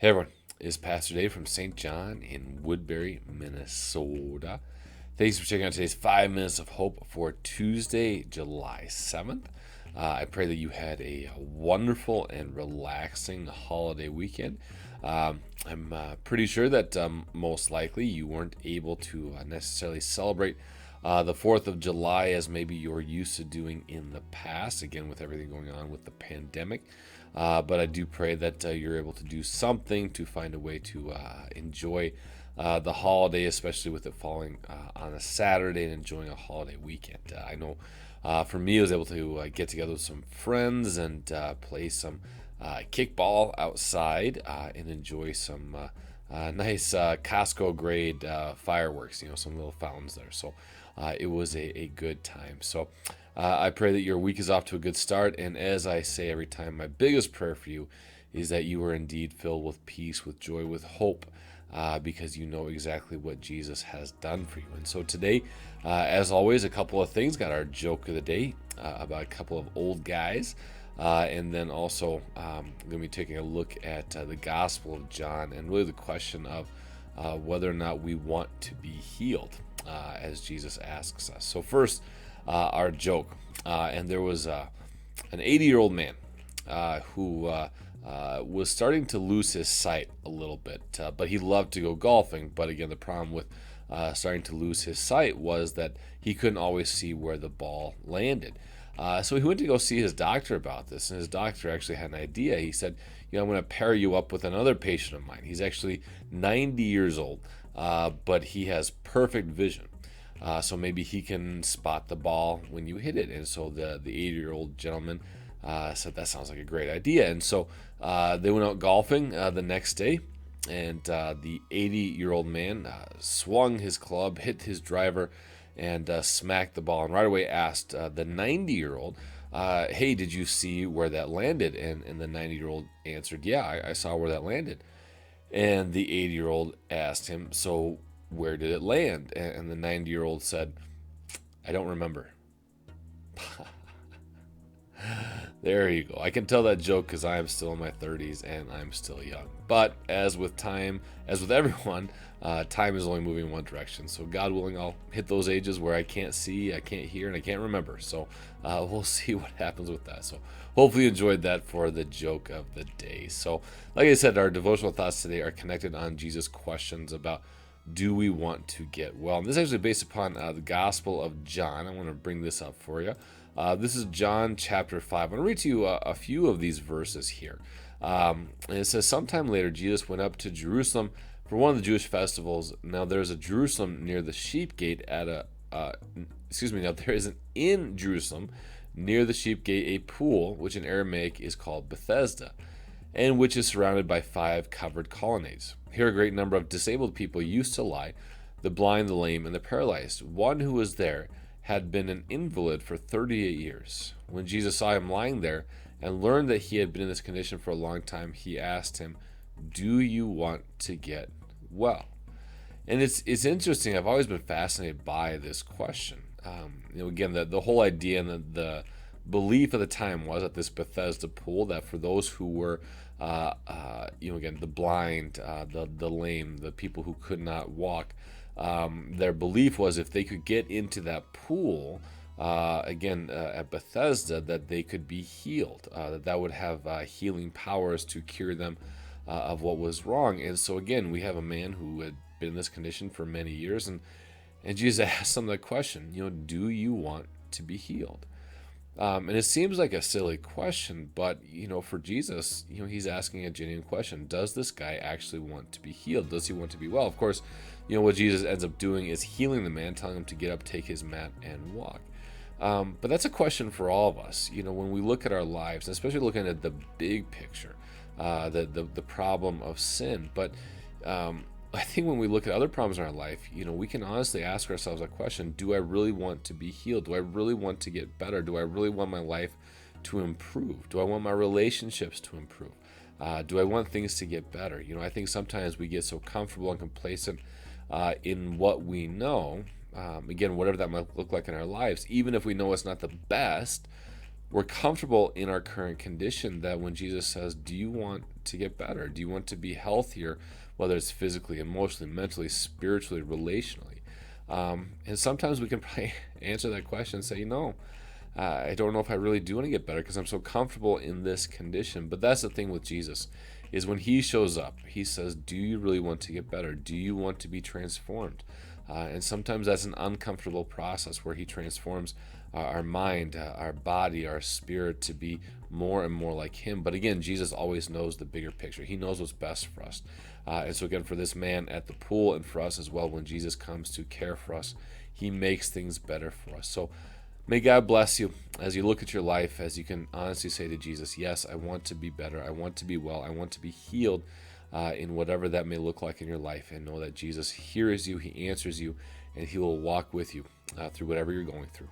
Hey everyone, it's Pastor Dave from St. John in Woodbury, Minnesota. Thanks for checking out today's 5 Minutes of Hope for Tuesday, July 7th. I pray that you had a wonderful and relaxing holiday weekend. I'm pretty sure that most likely you weren't able to necessarily celebrate the 4th of July as maybe you're used to doing in the past, again, with everything going on with the pandemic. But I do pray that you're able to do something to find a way to enjoy the holiday, especially with it falling on a Saturday and enjoying a holiday weekend. I know for me, I was able to get together with some friends and play some kickball outside and enjoy some nice Costco grade fireworks, some little fountains there. So it was a good time. So I pray that your week is off to a good start. And as I say every time, my biggest prayer for you is that you are indeed filled with peace, with joy, with hope, because you know exactly what Jesus has done for you. And so today, as always, a couple of things. Got our joke of the day about a couple of old guys. And then also, going to be taking a look at the Gospel of John and really the question of whether or not we want to be healed, as Jesus asks us. So first, our joke. And there was an 80-year-old man who was starting to lose his sight a little bit, but he loved to go golfing. But again, the problem with starting to lose his sight was that he couldn't always see where the ball landed. So he went to go see his doctor about this, and his doctor actually had an idea. He said, I'm going to pair you up with another patient of mine. He's actually 90 years old, but he has perfect vision. So maybe he can spot the ball when you hit it. And so the 80-year-old gentleman said, that sounds like a great idea. And so they went out golfing the next day, and the 80-year-old man swung his club, hit his driver, and smacked the ball, and right away asked the 90-year-old, hey, did you see where that landed? And the 90-year-old answered, yeah, I saw where that landed. And the 80-year-old asked him, so where did it land? And the 90-year-old said, I don't remember. There you go. I can tell that joke because I am still in my 30s and I'm still young. But as with time, as with everyone, time is only moving in one direction. So God willing, I'll hit those ages where I can't see, I can't hear, and I can't remember. So we'll see what happens with that. So hopefully you enjoyed that for the joke of the day. So like I said, our devotional thoughts today are connected on Jesus' questions about do we want to get well? And this is actually based upon the Gospel of John. I want to bring this up for you. This is John chapter 5. I'm going to read to you a few of these verses here. And it says, sometime later, Jesus went up to Jerusalem for one of the Jewish festivals. Now, there's a Jerusalem near the sheep gate now there is in Jerusalem near the sheep gate a pool, which in Aramaic is called Bethesda, and which is surrounded by 5 covered colonnades. Here a great number of disabled people used to lie, the blind, the lame, and the paralyzed. One who was there had been an invalid for 38 years. When Jesus saw him lying there and learned that he had been in this condition for a long time, he asked him, do you want to get well? And it's interesting. I've always been fascinated by this question. Again, the whole idea and the belief at the time was at this Bethesda pool that for those who were, again, the blind, the lame, the people who could not walk, their belief was if they could get into that pool, at Bethesda, that they could be healed, that would have healing powers to cure them of what was wrong. And so again, we have a man who had been in this condition for many years, and Jesus asked him the question, do you want to be healed? And it seems like a silly question, but for Jesus, he's asking a genuine question. Does this guy actually want to be healed? Does he want to be well? Of course, what Jesus ends up doing is healing the man, telling him to get up, take his mat, and walk. But that's a question for all of us. When we look at our lives, especially looking at the big picture, the problem of sin. But I think when we look at other problems in our life, we can honestly ask ourselves a question: do I really want to be healed? Do I really want to get better? Do I really want my life to improve? Do I want my relationships to improve? Do I want things to get better? I think sometimes we get so comfortable and complacent in what we know. Again, whatever that might look like in our lives, even if we know it's not the best, we're comfortable in our current condition, that when Jesus says, do you want to get better? Do you want to be healthier, whether it's physically, emotionally, mentally, spiritually, relationally? And sometimes we can probably answer that question and say, no, I don't know if I really do want to get better because I'm so comfortable in this condition. But that's the thing with Jesus, is when he shows up, he says, do you really want to get better? Do you want to be transformed? And sometimes that's an uncomfortable process where he transforms our mind, our body, our spirit to be more and more like him. But again, Jesus always knows the bigger picture. He knows what's best for us. And so again, for this man at the pool, and for us as well, when Jesus comes to care for us, he makes things better for us. So may God bless you as you look at your life, as you can honestly say to Jesus, yes, I want to be better. I want to be well. I want to be healed in whatever that may look like in your life. And know that Jesus hears you, he answers you, and he will walk with you through whatever you're going through.